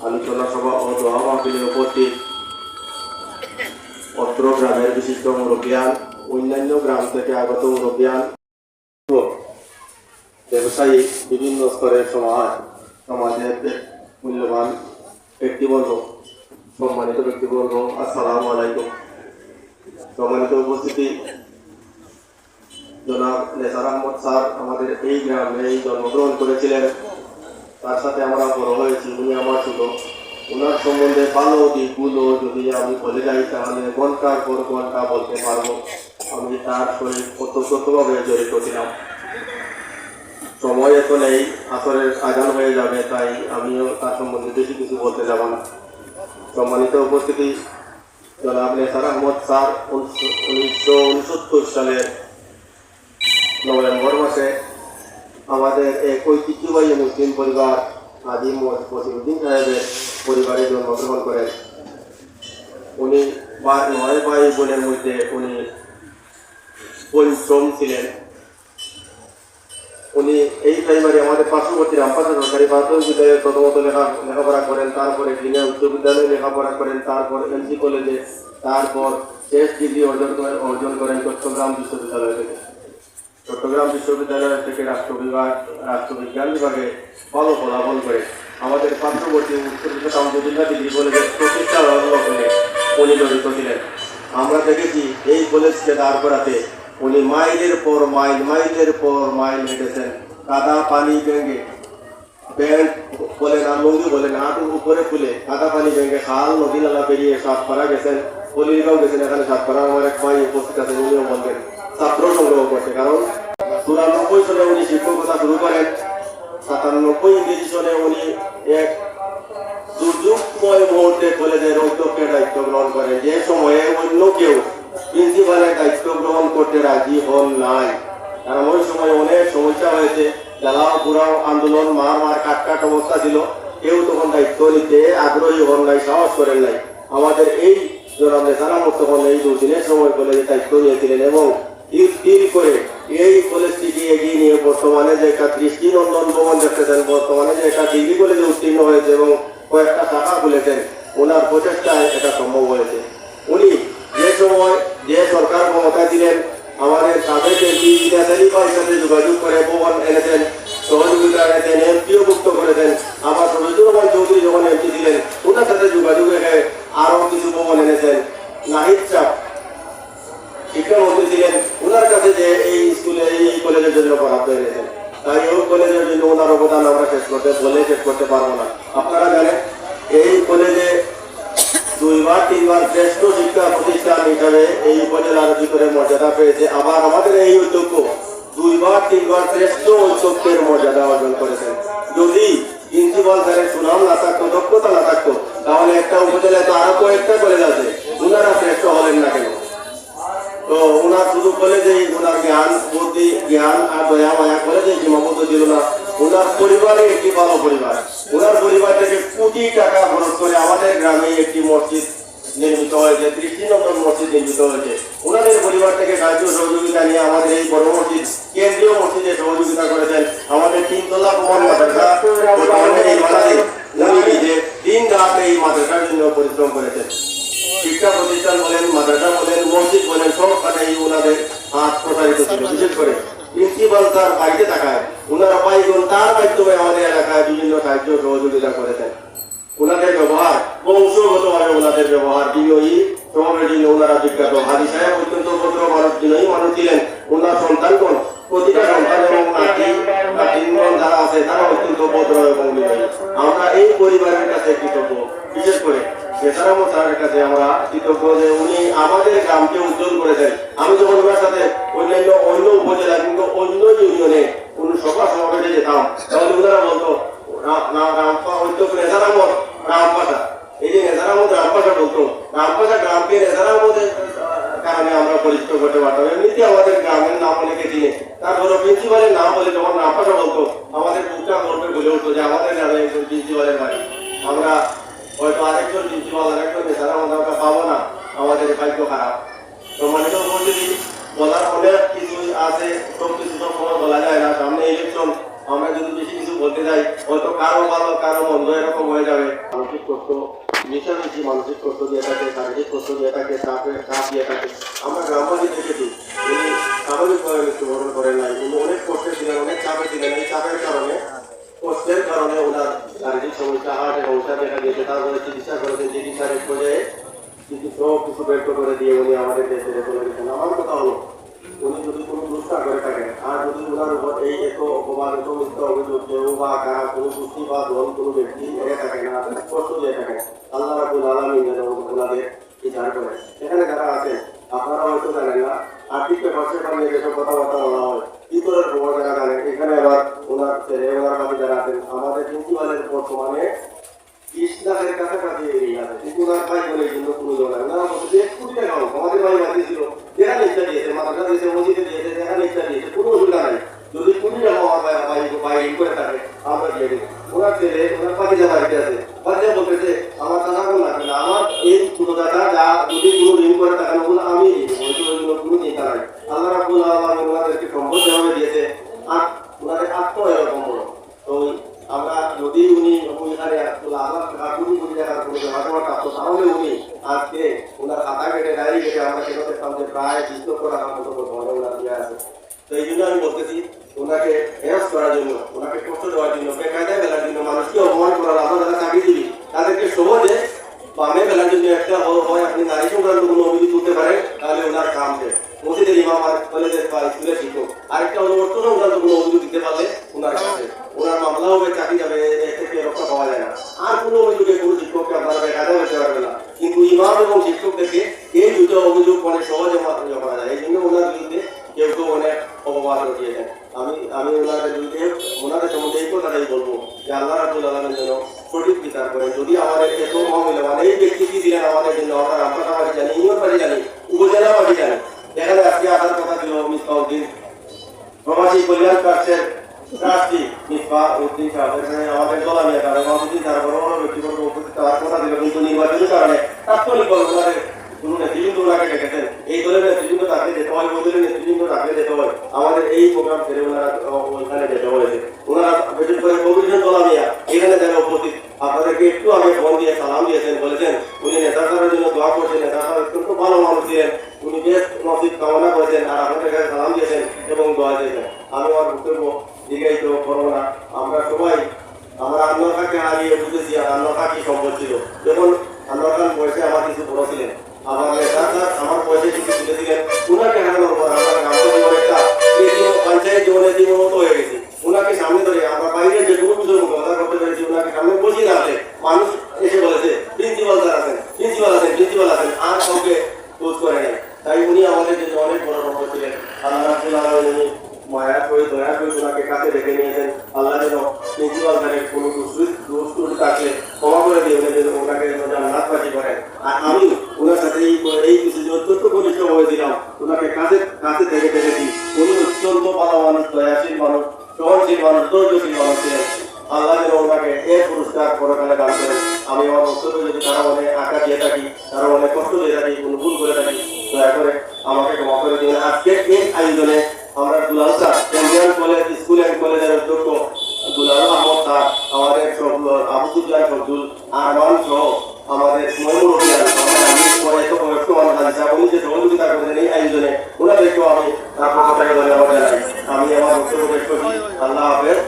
আলোচনা সভা ও দোয়া মাহফিলে উপস্থিত অত্র গ্রামের বিশিষ্ট মুরব্বিয়ান, অন্যান্য গ্রাম থেকে আগত মুরব্বিয়ান, ব্যবসায়ী, বিভিন্ন স্তরের সমাজের মূল্যবান ব্যক্তিবর্গ, সম্মানিত ব্যক্তিবর্গ, আসসালামু আলাইকুম। সম্মানিত উপস্থিতি, জনাব নেসার আহমদ স্যার আমাদের এই গ্রামে জন্মগ্রহণ করেছিলেন, তার সাথে আমরা বড় হয়েছি। উনি আমার ছিল, ওনার সম্বন্ধে ভালো দিকগুলো যদি আমি বলে যাই তাহলে ঘন্টার পর ঘন্টা বলতে পারবো। আমি তার সঙ্গে ওতপ্রোতভাবে জড়িত ছিলাম। সময় এখন এই আসরের আজান হয়ে যাবে, তাই আমিও তার সম্বন্ধে বেশি কিছু বলতে যাব না। সম্মানিত উপস্থিতি, জনাব নেসার আহমদ স্যার 1969 সালের নভেম্বর মাসে আমাদের এক ঐতিহ্যবাহী মুসলিম পরিবার আজিম মসিউদ্দিন সাহেবের পরিবারে জন্মগ্রহণ করেন। উনি 9 ভাই বোনের মধ্যে উনি পঞ্চম ছিলেন। উনি এই প্রাইমারি আমাদের পার্শ্ববর্তী রামপাশা সরকারি প্রাথমিক বিদ্যালয়ে প্রথমত লেখাপড়া করেন, তারপরে ডিনে উচ্চ বিদ্যালয়ে লেখাপড়া করেন, তারপর এমসি কলেজে, তারপর শেষ ডিগ্রি অর্জন করেন চট্টগ্রাম বিশ্ববিদ্যালয় থেকে। চট্টগ্রাম বিশ্ববিদ্যালয় থেকে রাষ্ট্রবিজ্ঞান বিভাগে ভালো ফলাফল করে আমাদের পার্শ্ববর্তী উত্তর কামরুদ্দিন ডিগ্রি কলেজের প্রতিষ্ঠা লগ্নে উনি জড়িত ছিলেন। আমরা দেখেছি এই কলেজকে দাঁড় করাতে উনি মাইলের পর মাইল হেঁটেছেন। কাদা পানি ভেঙে, প্যান্ট বলেন আর লুঙ্গি বলেন হাঁটুর উপরে খুলে কাদা পানি ভেঙে খাল নদী নালা পেরিয়ে সাতপাড়া গেছেন, পলিরগাঁও গেছেন। এখানে সাতপাড়া আমার এক ভাই উপস্থিত আছেন, উনিও বলবেন ছাত্র সংগ্রহ করতে। কারণ 94 সালে উনি শিক্ষকতা শুরু করেন, 97 ইংরেজি সনে উনি এক দুর্যোগময় মুহূর্তে কলেজের অধ্যক্ষের দায়িত্ব গ্রহণ করেন, যে সময়ে অন্য কেউ প্রিন্সিপালের দায়িত্ব গ্রহণ করতে রাজি হন নাই। কারণ ওই সময় অনেক সমস্যা হয়েছে, জ্বালাও পুরাও আন্দোলন, মার কাট অবস্থা ছিল। কেউ তখন দায়িত্ব নিতে আগ্রহী হন নাই, সাহস করেন নাই। আমাদের এই জনাব নেসার আহমদ তখন এই দুদিনের সময় কলেজের দায়িত্ব নিয়েছিলেন এবং স্থির করে এই কলেজটিকে এগিয়ে নিয়ে বর্তমানে যে একটা দৃষ্টিনন্দন ভবন দেখতেছেন, বর্তমানে যে একটা ডিগ্রি কলেজে উত্তীর্ণ হয়েছে এবং কয়েকটা শাখা খুলেছেন, ওনার প্রচেষ্টায় এটা সম্ভব হয়েছে। উনি যে সময় যে সরকার ক্ষমতায় ছিলেন, আমাদের সাবেক এমপি ইনাসারিফার সাথে যোগাযোগ করে ভবন এনেছেন, সহযোগিতা এনেছেন, এমপিও মুক্ত করেছেন। আবার শহীদুর রহমান চৌধুরী যখন এমপি ছিলেন, ওনার সাথে যোগাযোগ রেখে আরও কিছু ভবন এনেছেন। নাহিদ সাহেব শিক্ষামন্ত্রী ছিলেন, ওনার কাছে যে এই স্কুলে এই কলেজের জন্য বরাদ্দ এনেছেন। তাই এই কলেজের জন্য ওনার অবদান আমরা শেষ করতে পারবো না। আপনারা জানেন এই কলেজে 2-3বার শ্রেষ্ঠ শিক্ষা প্রতিষ্ঠান হিসাবে এই উপজেলার ভিতরে মর্যাদা পেয়েছে। আবার আমাদের এই অধ্যক্ষ 2-3বার শ্রেষ্ঠ অধ্যক্ষের মর্যাদা অর্জন করেছেন। যদি প্রিন্সিপাল স্যারের সুনাম না থাকতো, দক্ষতা না থাকতো, তাহলে একটা উপজেলায় তো আরো কয়েকটা কলেজ আছে, ওনারা শ্রেষ্ঠ হলেন না কেন? তো ওনার শুধু কলেজেই ওনার জ্ঞান বুদ্ধি, জ্ঞান আর দয়া মায়া কলেজে সীমাবদ্ধ ছিল না। ওনার পরিবারে একটি ভালো পরিবার, ওনার পরিবার থেকে কোটি টাকা খরচ করে আমাদের গ্রামে একটি মসজিদ নির্মিত হয়েছে, দৃষ্টিনন্দন মসজিদ নির্মিত হয়েছে। ওনাদের পরিবার থেকে সাহায্য সহযোগিতা নিয়ে আমাদের এই বড় মসজিদ, কেন্দ্রীয় মসজিদে সহযোগিতা করেছেন। আমাদের 3 তলা ভবন মাদ্রাসা এই বানাতে উনি নিজে দিন রাত এই মাদ্রাসার জন্য পরিশ্রম করেছেন। শিক্ষা প্রতিষ্ঠান বলেন, মাদ্রাসা বলেন, মসজিদ বলেন, সবখানে ওনাদের হাত প্রসারিত ছিল। বিশেষ করে প্রিন্সিপাল স্যার বাড়িতে থাকায় ওনারা পাইগুন তার মাধ্যমে আমাদের এলাকায় বিভিন্ন সাহায্য সহযোগিতা করেছেন। ওনাদের ব্যবহার বংশগতভাবে ওনাদের ব্যবহার বিনয়ী স্বভাবের জন্য ওনারা বিখ্যাত। হাজি সাহেব অত্যন্ত ভদ্র মানুষ, বিনয়ী মানুষ ছিলেন। ওনার সন্তানগণ, প্রতিটা সন্তান এবং নাতিনগণ যারা আছে তারা অত্যন্ত ভদ্র এবং বিনয়ী। আমরা এই পরিবারের কাছে কৃতজ্ঞ। বিশেষ করে নেসার আহমদ স্যারের কাছে আমরা কৃতজ্ঞ যে উনি আমাদের গ্রামকে উজ্জ্বল করেছেন। আমি যখন ওনার সাথে অন্য উপজেলা কিন্তু অন্য ইউনিয়নে কোন সভা সমাবেশে যেতাম, তাহলে ওনারা বলতো নেসার আহমদ রামপাশা, এই যে নেসার আহমদ রামপাশা বলতো, রামপাশা গ্রামকে নেসার আহমদের কারণে আমরা পরিচিত করতে পারতাম। এমনিতে আমাদের গ্রামের নাম অনেকে চিনে, তারপরে প্রিন্সিপালের নাম বলে যখন রামপাশা বলতো, আমাদের বুকটা গর্বে বলে উঠতো যে আমাদের গ্রামে একজন প্রিন্সিপালের বাড়ি। আমরা হয়তো আরেকজন প্রিন্সিপাল, আরেকজন নেসার আহমদ আমরা পাবো না, আমাদের ভাগ্য খারাপ। সম্মানিত উপস্থিতি, বলার অনেক কিছুই আছে, সব কিছু সব সময় বলা যায় না। সামনে ইলেকশন, আমরা যদি বেশি কিছু বলতে যাই হয়তো কারো ভালো কারো মন্দ এরকম হয়ে যাবে। মানসিক কষ্ট মিশামিশি মানসিক কষ্ট দিয়ে থাকে, শারীরিক কষ্ট দিয়ে থাকে, চাপ দিয়ে থাকে। আমরা গ্রামবাসী দেখেছি উনি স্বাভাবিকভাবে মৃত্যুবরণ করেন নাই, কিন্তু অনেক কষ্টে ছিলেন, অনেক চাপে ছিলেন। এই চাপের কারণে কষ্টের কারণে ওনার শারীরিক সমস্যা, হার্টের সমস্যা দেখা দিয়েছে। তারপরে চিকিৎসা করেছেন, চিকিৎসার এক পর্যায়ে সব কিছু ব্যর্থ করে দিয়ে উনি আমাদের দেশে চলে গেছেন। আমার কথা হলো উনি যদি কোনো দুষ্টা করে থাকেন আর যদি ওনার উপর এই এত অপমান এত মিথ্যা অভিযোগ কেউ বা কারা কোনো গোষ্ঠী বা দল কোনো ব্যক্তি এড়ে থাকেন না, কষ্ট দিয়ে থাকেন, আল্লাহ রাব্বুল আলামিন যেন ওনাদের বিচার করেন। এখানে যারা আছেন আপনারা হয়তো জানেন না, আর্থিক পেপার নিয়ে যেসব কথাবার্তা বলা হয় ভিতরের খবর যারা জানেন। এখানে আবার ওনার ছেলে ওনার বাকি যারা আছেন আমাদের প্রিন্সিপালের বর্তমানে 20 লাখের কাছাকাছি এরিয়া আছে, কিন্তু ওনার ভাই বলে জন্য কোনো জন নাই। ওনারা বলছে 1 কোটি টাকা হোক, আমাদের ভাই বাকি ছিল, যেখানে ইচ্ছা দিয়েছে, মাদ্রাসা দিয়েছে, মসজিদে দিয়েছে, যেখানে ইচ্ছা দিয়েছে, কোনো অসুবিধা নাই। যদি 20 টাকা আমার ভাই করে থাকে আমরা দিয়ে দিই। ওনার ছেলে ওনার বাকিটা বাড়িতে আছে, বাচ্চা বলতেছে আমার টাকা কোনো লাগবে না, আমার এই ছোট টাকা যা যদি কোনো ঋণ করে টাকা ওগুলো আমি কোনো চিন্তা নাই। আল্লাহ রাব্বুল আলামিন ওনাদেরকে সম্পদ যেভাবে দিয়েছে আর ওনাদের আত্ম এরকম বড়। তো আমরা যদি উনি এখানে কোটি কোটি টাকার কোনো জমাজমা প্রাপ্ত, তাহলে উনি আজকে ওনার খাতা কেটে ডায়েরি কেটে আমরা কেন দেখতাম যে প্রায় 20 লক্ষ টাকার মতো বর্তমানে ওনার দিয়ে আছে। তো এই জন্য আমি বলতেছি ওনাকে হেরাস করার জন্য, ওনাকে কষ্ট দেওয়ার জন্য, বেকায়দায় ফেলার জন্য, মানুষকে অপমান করার, আমরা যারা চাকরি দিবি তাদেরকে সহজে বামে ফেলার জন্য একটা হয় আপনি নারী সংক্রান্ত কোনো অভিযোগ করতে পারেন, তাহলে ওনার কাম শেষ। মসজিদের ইমাম আর কলেজের বা স্কুলের শিক্ষক আরেকটা হলো অর্থ সংক্রান্ত কোনো অভিযোগ দিতে পারলে ওনার কাছে ওনার মামলা হবে, চাকরি যাবে, এর থেকে রক্ষা পাওয়া যায় না। আর কোনো অভিযোগে কোনো শিক্ষককে আপনারা বেকায়দা হতে পারবে না, কিন্তু ইমাম এবং শিক্ষকদেরকে এই দুটো অভিযোগ অনেক সহজে করা যায়। এই জন্য ওনার বিরুদ্ধে কেউ কেউ অনেক অপবাদ রটিয়েছেন। আমি ওনাদের বিরুদ্ধে ওনাদের সম্বন্ধে এই কথাটাই বলবো যে আল্লাহ রাব্বুল আলামিন যেন সঠিক বিচার করেন। যদি আমাদের এত মহামূল্যবান এই ব্যক্তি কি দিলেন আমাদের জন্য, আমরা রামপাশা বাড়ি জানি, ইউনিয়ন বাড়ি জানি, উপজেলা বাড়ি জানি, এখানে আজকে আসার কথা ছিল মিসবাউদ্দিন প্রবাসী কল্যাণ ট্রাস্টের ট্রাস্টি মিসবাউদ্দিন সাহেব, এখানে আমাদের দলামিয়া তারা মহামুদ্দিন তারা বড় বড় ব্যক্তিবর্গ উপস্থিত হওয়ার কথা ছিল, কিন্তু নির্বাচনের কারণে তাৎক্ষণিকভাবে ওনাদের কোনো নেতৃবৃন্দ ওনাকে ডেকেছেন। এই দলের নেতৃবৃন্দ তাকে যেতে হয়, ওই দলের নেতৃবৃন্দ তাকে যেতে হয়, আমাদের এই প্রোগ্রাম ছেড়ে ওনারা ওইখানে যেতে হয়েছে। ওনারা বিশেষ করে কবির দলামিয়া এখানে যারা উপস্থিত আপনাদেরকে একটু আগে ফোন দিয়ে সালাম দিয়েছেন, বলেছেন উনি নেতা সাহেবের জন্য দোয়া করছেন, নেতা সাহেব অত্যন্ত ভালো মানুষ ছিলেন, উনি বেশ নসিব কামনা করেছেন আর আপনাদের কাছে সালাম দিয়েছেন এবং দোয়া দিয়েছেন। আমি আমার বক্তব্য দীর্ঘায়িত করবো না। আমরা সবাই আমরা আনোয়ার খানকে হারিয়ে বুঝেছি আর আনোয়ার খান কি সম্পদ ছিল। যখন আনোয়ার খান বয়সে আমার কিছু বড় ছিলেন, আমার নেতা স্যার আমার বয়সে কিছু তুলেছিলেন, ওনাকে হারানোর পর আমরা গ্রামীণ জীবনেরটা পঞ্চায়েত জীবনের জীবন মতো হয়ে গেছি। ওনাকে সামনে ধরে আমরা বাইরে যে কোনো কিছু কথা করতে পেরেছি, ওনাকে সামনে বসিয়ে রাখলে মানুষ এসে বলেছে প্রিন্সিপাল স্যার আছেন, প্রিন্সিপাল আছেন, প্রিন্সিপাল আছেন, আর কাউকে খোঁজ করে নেয়। তাই উনি আমাদের জন্য অনেক বড় সম্পদ ছিলেন। আল্লাহ রাব্বুল আলামিন মায়া করে দয়া করে ওনাকে কাছে ডেকে নিয়েছেন। আল্লাহ যেন প্রিন্সিপাল স্যারের কোনো দোষ থাকলে ক্ষমা করে দিয়ে ওনাকে জান্নাতবাসী করেন। আর আমি ওনার সাথে এই কিছু অত্যন্ত ঘনিষ্ঠ হয়েছিলাম, ওনাকে কাছে থেকে দেখেছি। উনি অত্যন্ত ভালো মানুষ, দয়াশীল মানুষ, সহনশীল মানুষ, ধৈর্যশীল মানুষ ছিলেন। আল্লাহ যেন ওনাকে এই পুরস্কার পরকালে দান করেন। আমি আমার বক্তব্য যদি কারো অনেক আঁকা দিয়ে থাকি, কারো অনেক কষ্ট দিয়ে থাকি, কোনো ভুল করে থাকি, দয়া করে আমাকে ক্ষমা করে দিন। আজকে এই আয়োজনে আমরা Dulal sir Indian college school and কলেজের অধ্যক্ষ দুলাল আহমদ স্যার, আমাদের আবুদুল্লাহ শব্দুল আরমান সহ আমাদের ময়মুরবিয়ান আমি পরে এত বয়স্ক মানুষ আছে, উনি যে সহযোগিতা করেছেন এই আয়োজনে ওনাদেরকেও আমি ধন্যবাদ জানাই। আমি আমার বক্তব্য শেষ করছি। আল্লাহ হাফেজ।